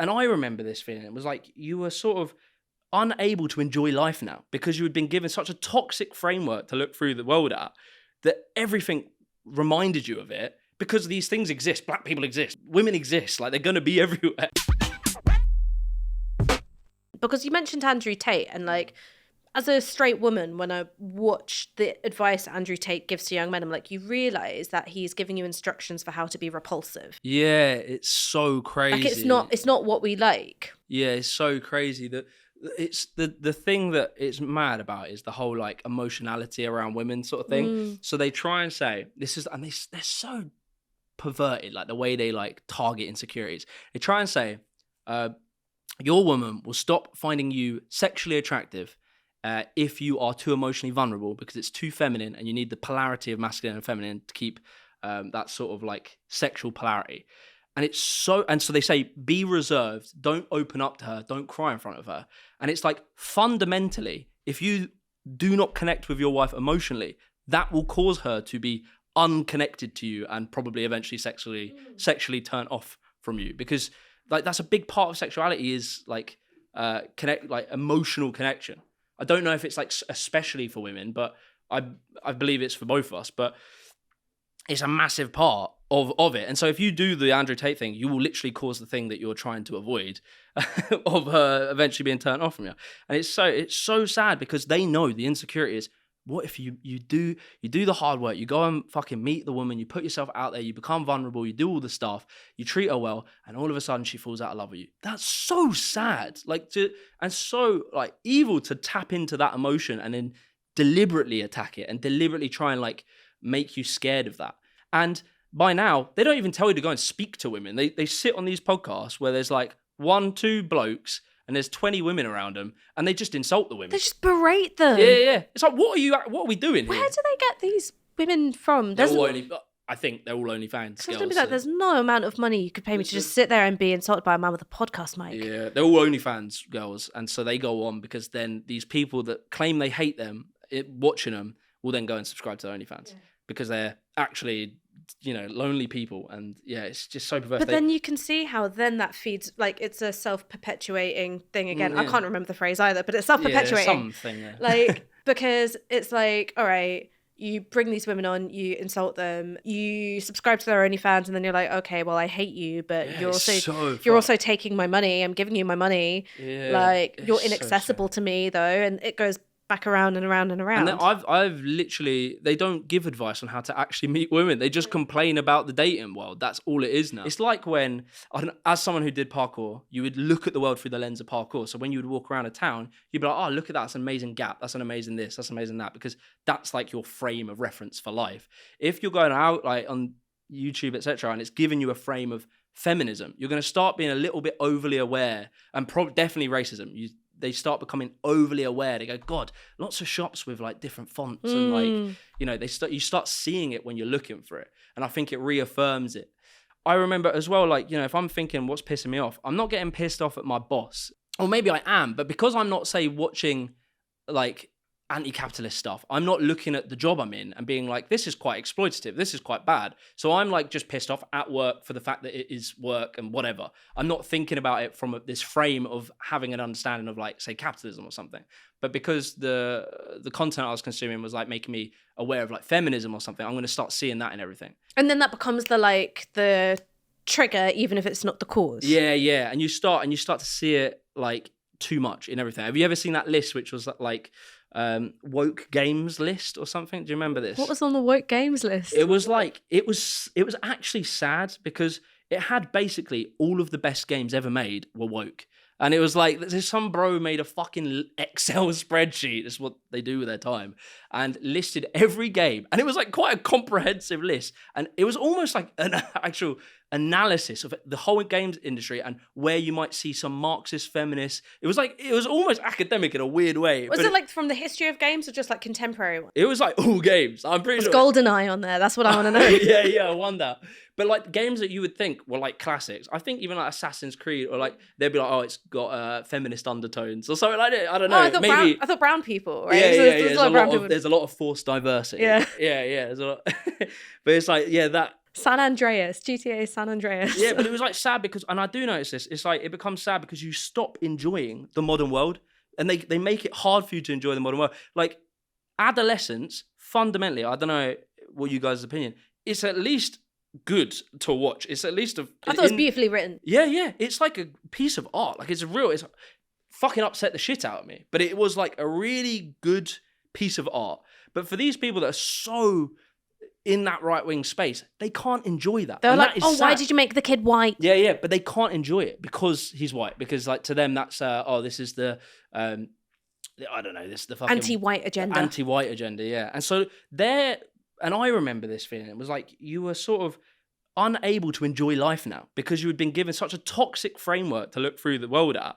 and I remember this feeling. It was like you were sort of unable to enjoy life now because you had been given such a toxic framework to look through the world at, that everything reminded you of it, because these things exist. Black people exist. Women exist. Like, they're going to be everywhere. Because you mentioned Andrew Tate, and like, as a straight woman, when I watch the advice Andrew Tate gives to young men, I'm like, you realise that he's giving you instructions for how to be repulsive. Yeah, it's so crazy. Like, it's not what we like. Yeah, it's so crazy that it's the thing that it's mad about is the whole like emotionality around women sort of thing. So they try and say this is, and they're so perverted, like the way they like target insecurities. They try and say, your woman will stop finding you sexually attractive if you are too emotionally vulnerable, because it's too feminine and you need the polarity of masculine and feminine to keep that sort of like sexual polarity. And so they say, be reserved, don't open up to her, don't cry in front of her. And it's like, fundamentally, if you do not connect with your wife emotionally, that will cause her to be unconnected to you and probably eventually sexually turn off from you, because like that's a big part of sexuality, is like emotional connection. I don't know if it's like especially for women, but I believe it's for both of us, but it's a massive part of it. And so if you do the Andrew Tate thing, you will literally cause the thing that you're trying to avoid of her eventually being turned off from you. And it's so sad, because they know the insecurity is, what if you do the hard work, you go and fucking meet the woman, you put yourself out there, you become vulnerable, you do all the stuff, you treat her well, and all of a sudden she falls out of love with you. That's so sad. And so like evil to tap into that emotion and then deliberately attack it and deliberately try and like make you scared of that. And by now, they don't even tell you to go and speak to women. They sit on these podcasts where there's like 1-2 blokes and there's 20 women around them, and they just insult the women. They just berate them. Yeah. It's like, what are we doing here? Where do they get these women from? I think they're all OnlyFans girls. Be like, there's no amount of money you could pay me to just sit there and be insulted by a man with a podcast mic. Yeah, they're all OnlyFans girls, and so they go on because then these people that claim they hate them, watching them, will then go and subscribe to their OnlyFans because they're actually, lonely people. And yeah, it's just so perverse. But then you can see how then that feeds, like, it's a self-perpetuating thing again. I can't remember the phrase either, but it's self-perpetuating. Something. Like, because it's like, all right, you bring these women on, you insult them, you subscribe to their OnlyFans, and then you're like, okay, well, I hate you, but you're also taking my money. I'm giving you my money. Yeah, like, you're inaccessible to me, though, and it goes back around and around and around. And I've literally, they don't give advice on how to actually meet women. They just complain about the dating world. That's all it is now. It's like when, as someone who did parkour, you would look at the world through the lens of parkour. So when you would walk around a town, you'd be like, oh, look at that. That's an amazing gap. That's an amazing this. That's amazing that. Because that's like your frame of reference for life. If you're going out like on YouTube, etc., and it's giving you a frame of feminism, you're going to start being a little bit overly aware, and definitely racism. They start becoming overly aware. They go, God, lots of shops with like different fonts and like, you start seeing it when you're looking for it. And I think it reaffirms it. I remember as well, like, if I'm thinking what's pissing me off, I'm not getting pissed off at my boss, or maybe I am, but because I'm not, say, watching like anti-capitalist stuff, I'm not looking at the job I'm in and being like, this is quite exploitative, this is quite bad. So I'm like just pissed off at work for the fact that it is work and whatever. I'm not thinking about it from this frame of having an understanding of like, say, capitalism or something. But because the content I was consuming was like making me aware of like feminism or something, I'm going to start seeing that in everything. And then that becomes the trigger, even if it's not the cause. Yeah. And you start to see it like too much in everything. Have you ever seen that list, which was like woke games list or something? Do you remember this? What was on the woke games list? It was like, it was actually sad because it had basically all of the best games ever made were woke. And it was like, there's some bro made a fucking Excel spreadsheet, that's what they do with their time, and listed every game. And it was like quite a comprehensive list. And it was almost like an actual analysis of the whole games industry and where you might see some Marxist feminists. It was almost academic in a weird way. Was it like from the history of games or just like contemporary ones? It was like all games. I'm pretty sure. Was GoldenEye on there? That's what I want to know. Yeah, I wonder. But like games that you would think were like classics. I think even like Assassin's Creed, or like they'd be like, oh, it's got feminist undertones or something like that. I don't know. I thought brown people, right? Yeah, so there's a lot of forced diversity. Yeah. There's a lot. But it's like, that San Andreas, GTA San Andreas. Yeah, but it was like sad because, and I do notice this, it's like it becomes sad because you stop enjoying the modern world, and they make it hard for you to enjoy the modern world. Like adolescence, fundamentally, I don't know what you guys' opinion, it's at least good to watch. It's at least I thought it was beautifully written. Yeah. It's like a piece of art. Like it's fucking upset the shit out of me. But it was like a really good piece of art. But for these people that are so in that right-wing space, they can't enjoy that. They're like, oh, why did you make the kid white? Yeah, but they can't enjoy it because he's white. Because like to them, that's, this is the, I don't know, this is the fucking... Anti-white agenda. Anti-white agenda, yeah. And so and I remember this feeling, it was like you were sort of unable to enjoy life now because you had been given such a toxic framework to look through the world at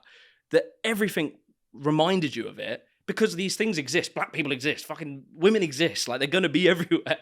that everything reminded you of it. Because these things exist, black people exist, fucking women exist, like they're gonna be everywhere.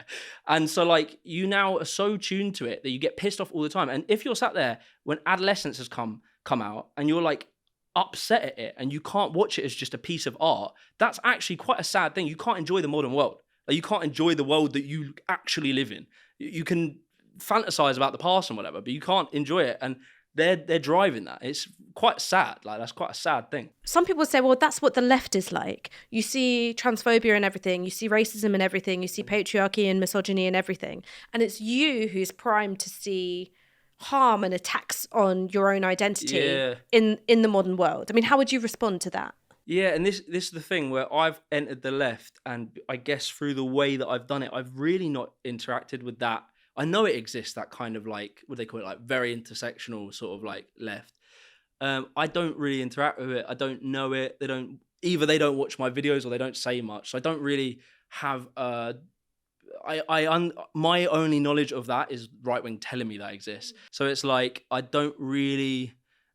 And so like you now are so tuned to it that you get pissed off all the time. And if you're sat there when adolescence has come out and you're like upset at it and you can't watch it as just a piece of art, that's actually quite a sad thing. You can't enjoy the modern world. Like you can't enjoy the world that you actually live in. You can fantasize about the past and whatever, but you can't enjoy it. And they're driving that. It's quite sad. Like that's quite a sad thing. Some people say, well, that's what the left is like. You see transphobia and everything. You see racism and everything. You see patriarchy and misogyny and everything. And it's you who's primed to see harm and attacks on your own identity in the modern world. I mean, how would you respond to that? Yeah, and this is the thing where I've entered the left, and I guess through the way that I've done it, I've really not interacted with that. I know it exists, that kind of like, what do they call it, like very intersectional sort of like left. I don't really interact with it. I don't know it. They don't watch my videos or they don't say much. So I don't really have my only knowledge of that is right wing telling me that exists. So it's like I don't really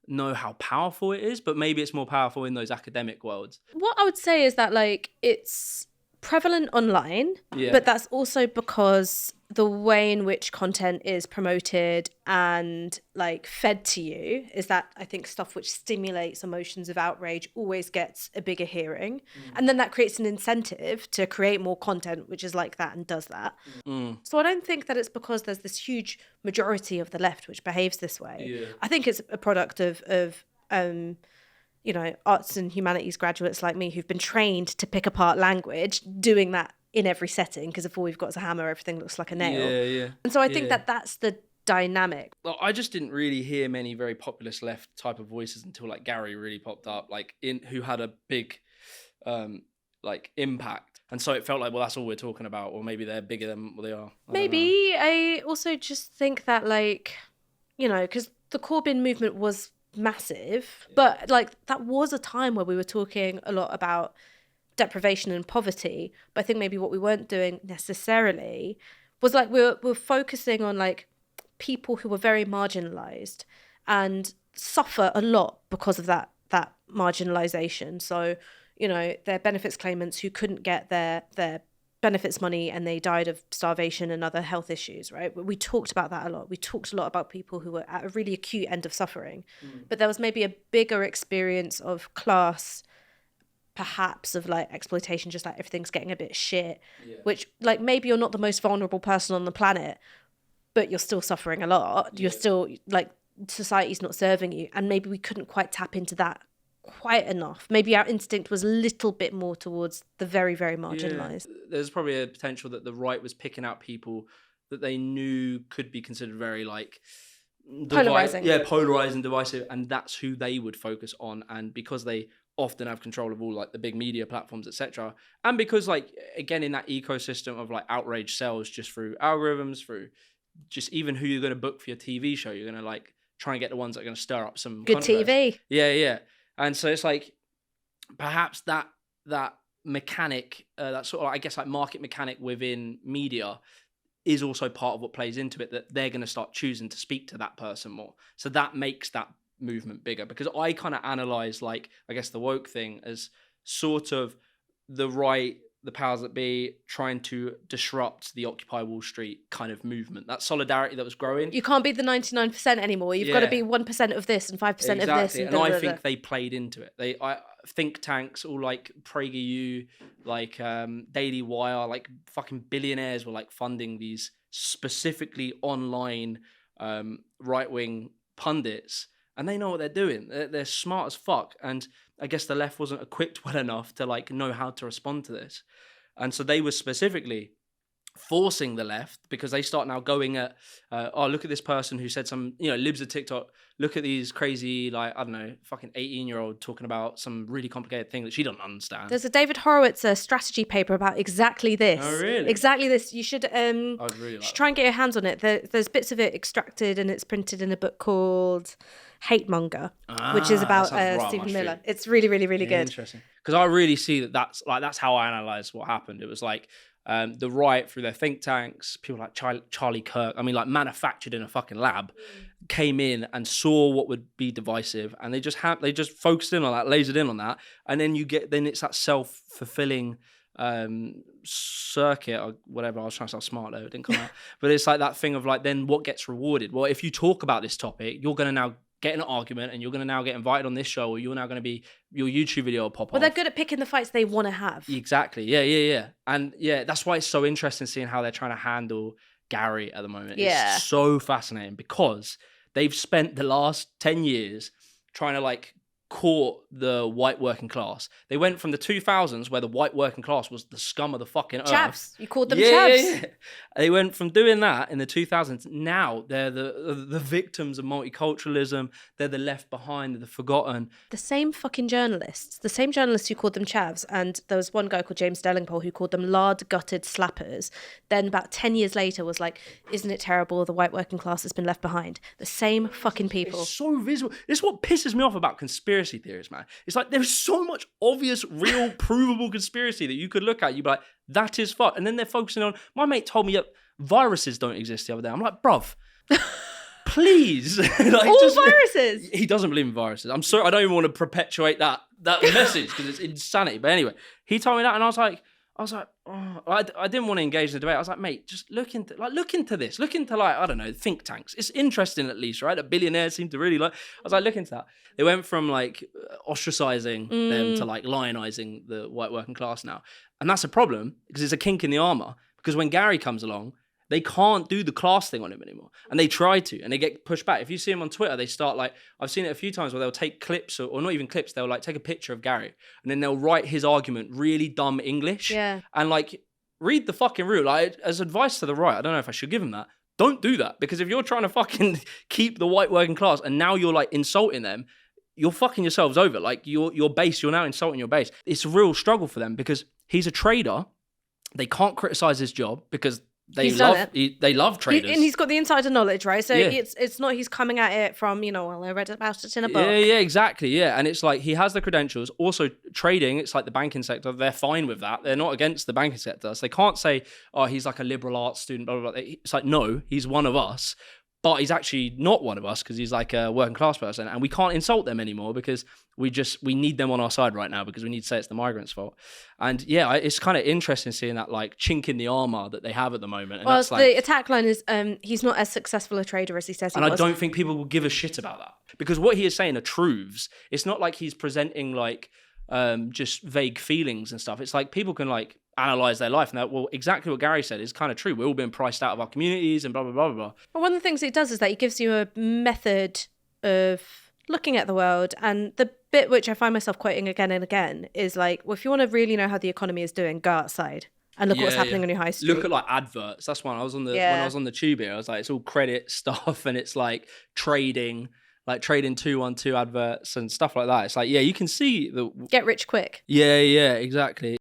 know how powerful it is, but maybe it's more powerful in those academic worlds. What I would say is that like it's prevalent online, but that's also because the way in which content is promoted and like fed to you is that I think stuff which stimulates emotions of outrage always gets a bigger hearing. And then that creates an incentive to create more content which is like that and does that. So I don't think that it's because there's this huge majority of the left which behaves this way. I think it's a product of you know, arts and humanities graduates like me who've been trained to pick apart language, doing that in every setting, because if all we've got is a hammer, everything looks like a nail. Yeah. And so I think that that's the dynamic. Well, I just didn't really hear many very populist left type of voices until like Gary really popped up, like who had a big like impact. And so it felt like, well, that's all we're talking about, or maybe they're bigger than what they are. Maybe. I also just think that like, you know, because the Corbyn movement was massive, but like that was a time where we were talking a lot about deprivation and poverty, but I think maybe what we weren't doing necessarily was like we're focusing on like people who were very marginalized and suffer a lot because of that marginalization. So, you know, they're benefits claimants who couldn't get their benefits money and they died of starvation and other health issues, right? We talked about that a lot. We talked a lot about people who were at a really acute end of suffering. But there was maybe a bigger experience of class, perhaps of like exploitation, just like everything's getting a bit shit, which like maybe you're not the most vulnerable person on the planet, but you're still suffering a lot. You're still like, society's not serving you. And maybe we couldn't quite tap into that quite enough. Maybe our instinct was a little bit more towards the very, very marginalized. There's probably a potential that the right was picking out people that they knew could be considered very like polarizing. Polarizing, divisive, and that's who they would focus on. And because they often have control of all like the big media platforms, etc., and because like again in that ecosystem of like outrage sells just through algorithms, through just even who you're going to book for your TV show, you're going to like try and get the ones that are going to stir up some good TV. Yeah. And so it's like perhaps that mechanic, that sort of, I guess, like market mechanic within media is also part of what plays into it, that they're going to start choosing to speak to that person more. So that makes that movement bigger, because I kind of analyze, like, I guess the woke thing as sort of the right, the powers that be trying to disrupt the Occupy Wall Street kind of movement, that solidarity that was growing. You can't be the 99% anymore. You've got to be 1% of this and 5% of this. And I think they played into it. Think tanks, all like PragerU, like Daily Wire, like fucking billionaires were like funding these specifically online right-wing pundits, and they know what they're doing. They're smart as fuck, and I guess the left wasn't equipped well enough to like know how to respond to this, and so they were specifically forcing the left, because they start now going at oh, look at this person who said some, you know, libs of TikTok, look at these crazy, like, I don't know, fucking 18-year-old talking about some really complicated thing that she doesn't understand. There's a David Horowitz strategy paper about exactly this. Oh, really? Exactly this. You should I'd really should try and get your hands on it. There's bits of it extracted, and it's printed in a book called Hate Monger, which is about Stephen Miller. It's really, really, really good. Interesting. Because I really see that's how I analyze what happened. It was like the right, through their think tanks, people like Charlie Kirk, I mean, like manufactured in a fucking lab, came in and saw what would be divisive, and they just focused in on that, lasered in on that, and then it's that self-fulfilling circuit or whatever. I was trying to sound smart though, it didn't come out. But it's like that thing of like, then what gets rewarded? Well, if you talk about this topic, you're going to now get in an argument, and you're going to now get invited on this show, or you're now going to be, your YouTube video will pop off. Well, they're good at picking the fights they want to have. Exactly. Yeah. And yeah, that's why it's so interesting seeing how they're trying to handle Gary at the moment. Yeah. It's so fascinating, because they've spent the last 10 years trying to like court the white working class. They went from the 2000s, where the white working class was the scum of the fucking earth. Chavs. You called them chavs. Yeah. They went from doing that in the 2000s. Now they're the victims of multiculturalism. They're the left behind, they're the forgotten. The same fucking journalists, who called them chavs, and there was one guy called James Delingpole who called them lard-gutted slappers. Then about 10 years later was like, isn't it terrible the white working class has been left behind? The same fucking people. It's so visible. This is what pisses me off about conspiracy theories, man. It's like there's so much obvious, real, provable conspiracy that you could look at. You'd be like, that is fuck. And then they're focusing on, my mate told me that viruses don't exist the other day. I'm like, bruv, please. Like, all viruses? He doesn't believe in viruses. I'm sorry, I don't even want to perpetuate that message, because it's insanity. But anyway, he told me that, and I was like, oh, I didn't want to engage in the debate. I was like, mate, just look into this. Look into like, I don't know, think tanks. It's interesting, at least, right? That billionaires seem to really like. I was like, look into that. They went from like ostracizing them to like lionizing the white working class now. And that's a problem, because it's a kink in the armor. Because when Gary comes along, they can't do the class thing on him anymore. And they try to, and they get pushed back. If you see him on Twitter, they start like, I've seen it a few times where they'll take clips, or not even clips, they'll like take a picture of Gary, and then they'll write his argument really dumb English. Yeah. And like, read the fucking rule. Like, as advice to the right, I don't know if I should give him that. Don't do that. Because if you're trying to fucking keep the white working class, and now you're like insulting them, you're fucking yourselves over. Like, your base, you're now insulting your base. It's a real struggle for them, because he's a trader. They can't criticize his job, because they love traders. And he's got the insider knowledge, right? So it's not he's coming at it from, well, I read about it in a book. Yeah, exactly. Yeah. And it's like, he has the credentials. Also, trading, it's like the banking sector. They're fine with that. They're not against the banking sector. So they can't say, oh, he's like a liberal arts student, blah, blah, blah. It's like, no, he's one of us. But he's actually not one of us, because he's like a working class person, and we can't insult them anymore, because we need them on our side right now, because we need to say it's the migrants' fault. And yeah, it's kind of interesting seeing that like chink in the armor that they have at the moment. And well, that's like, the attack line is he's not as successful a trader as he says he was. And I don't think people will give a shit about that, because what he is saying are truths. It's not like he's presenting like just vague feelings and stuff. It's like people can like analyze their life and that, well, exactly what Gary said is kind of true. We're all being priced out of our communities and blah, blah, blah, blah. Well, one of the things it does is that it gives you a method of looking at the world. And the bit which I find myself quoting again and again is like, well, if you want to really know how the economy is doing, go outside and look at what's happening on your high street. Look at like adverts. That's one. When I was on the tube here, I was like, it's all credit stuff, and it's like trading. Like trading 212 adverts and stuff like that. It's like, yeah, you can see the... Get rich quick. Yeah, exactly.